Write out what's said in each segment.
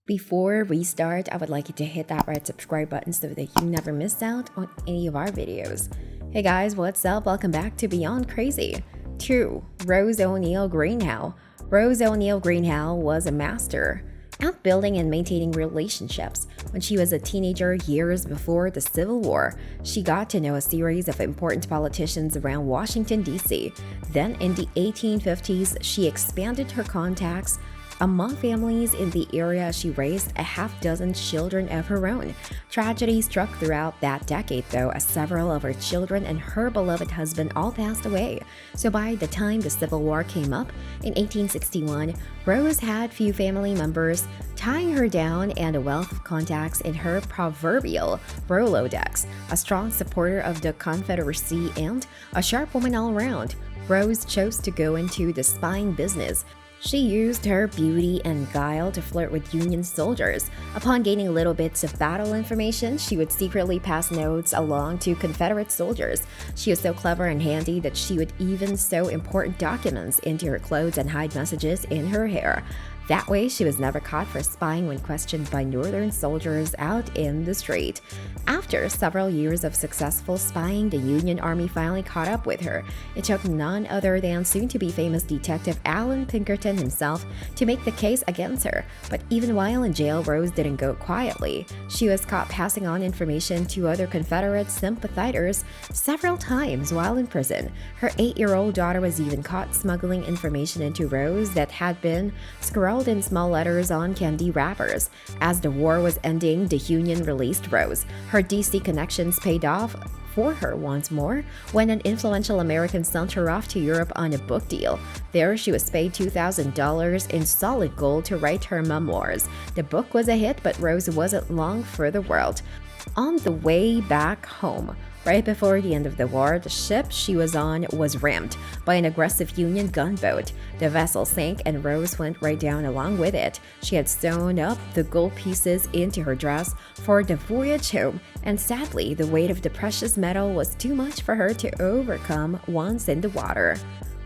Before we start, I would like you to hit that red subscribe button so that you never miss out on any of our videos. Hey guys, what's up? Welcome back to Beyond Crazy. 2. Rose O'Neal Greenhow. Rose O'Neal Greenhow was a master at building and maintaining relationships. When she was a teenager years before the Civil War, she got to know a series of important politicians around Washington, D.C. Then in the 1850s, she expanded her contacts among families in the area. She raised a half-dozen children of her own. Tragedy struck throughout that decade, though, as several of her children and her beloved husband all passed away. So by the time the Civil War came up in 1861, Rose had few family members tying her down and a wealth of contacts in her proverbial Rolodex. A strong supporter of the Confederacy and a sharp woman all around, Rose chose to go into the spying business. She used her beauty and guile to flirt with Union soldiers. Upon gaining little bits of battle information, she would secretly pass notes along to Confederate soldiers. She was so clever and handy that she would even sew important documents into her clothes and hide messages in her hair. That way, she was never caught for spying when questioned by Northern soldiers out in the street. After several years of successful spying, the Union Army finally caught up with her. It took none other than soon-to-be famous Detective Alan Pinkerton himself to make the case against her. But even while in jail, Rose didn't go quietly. She was caught passing on information to other Confederate sympathizers several times while in prison. Her 8-year-old daughter was even caught smuggling information into Rose that had been scrawled in small letters on candy wrappers. As the war was ending, the Union released Rose. Her DC connections paid off for her once more when an influential American sent her off to Europe on a book deal. There, she was paid $2,000 in solid gold to write her memoirs. The book was a hit, but Rose wasn't long for the world. On the way back home, right before the end of the war, the ship she was on was rammed by an aggressive Union gunboat. The vessel sank and Rose went right down along with it. She had sewn up the gold pieces into her dress for the voyage home, and sadly, the weight of the precious metal was too much for her to overcome once in the water.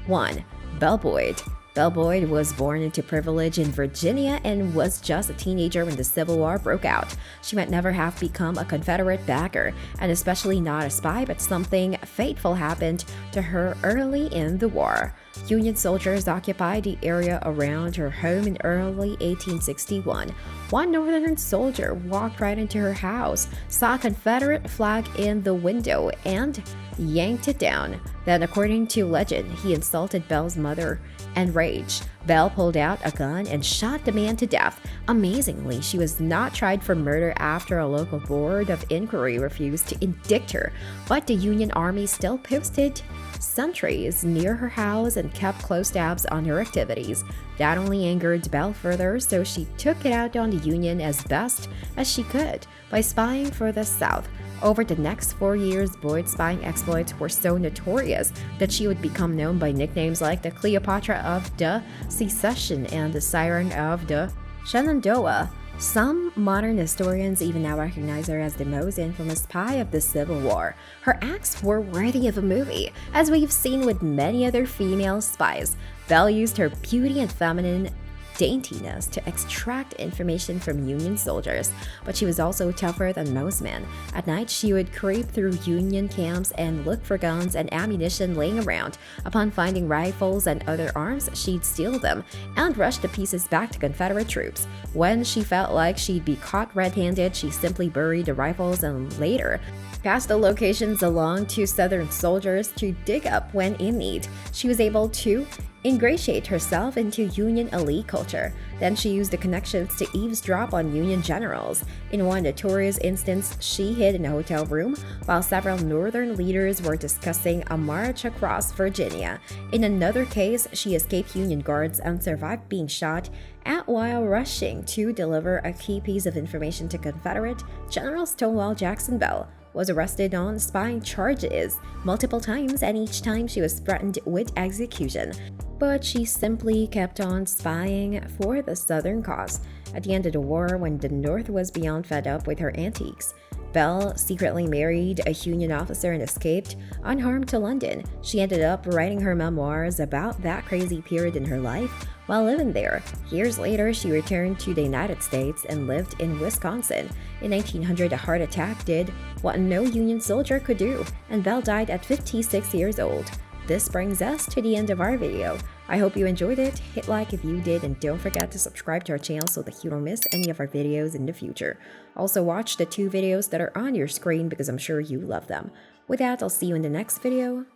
1. Belle Boyd. Belle Boyd was born into privilege in Virginia and was just a teenager when the Civil War broke out. She might never have become a Confederate backer, and especially not a spy, but something fateful happened to her early in the war. Union soldiers occupied the area around her home in early 1861. One Northern soldier walked right into her house, saw a Confederate flag in the window, and yanked it down. Then, according to legend, he insulted Belle's mother. Enraged, Belle pulled out a gun and shot the man to death. Amazingly, she was not tried for murder after a local board of inquiry refused to indict her, but the Union Army still posted sentries near her house and kept close tabs on her activities. That only angered Belle further, so she took it out on the Union as best as she could by spying for the South. Over the next 4 years, Boyd's spying exploits were so notorious that she would become known by nicknames like the Cleopatra of the Secession and the Siren of the Shenandoah. Some modern historians even now recognize her as the most infamous spy of the Civil War. Her acts were worthy of a movie, as we've seen with many other female spies. Belle used her beauty and feminine daintiness to extract information from Union soldiers, but she was also tougher than most men. At night, she would creep through Union camps and look for guns and ammunition laying around. Upon finding rifles and other arms, she'd steal them and rush the pieces back to Confederate troops. When she felt like she'd be caught red-handed, she simply buried the rifles and later passed the locations along to Southern soldiers to dig up when in need. She was able to ingratiate herself into Union elite culture. Then she used the connections to eavesdrop on Union generals. In one notorious instance, she hid in a hotel room while several Northern leaders were discussing a march across Virginia. In another case, she escaped Union guards and survived being shot at while rushing to deliver a key piece of information to Confederate General Stonewall Jackson Belle was arrested on spying charges multiple times, and each time she was threatened with execution. But she simply kept on spying for the Southern cause. At the end of the war, when the North was beyond fed up with her antiques, Belle secretly married a Union officer and escaped unharmed to London. She ended up writing her memoirs about that crazy period in her life while living there. Years later, she returned to the United States and lived in Wisconsin. In 1900, a heart attack did what no Union soldier could do, and Belle died at 56 years old. This brings us to the end of our video. I hope you enjoyed it. Hit like if you did, and don't forget to subscribe to our channel so that you don't miss any of our videos in the future. Also watch the 2 videos that are on your screen because I'm sure you love them. With that, I'll see you in the next video.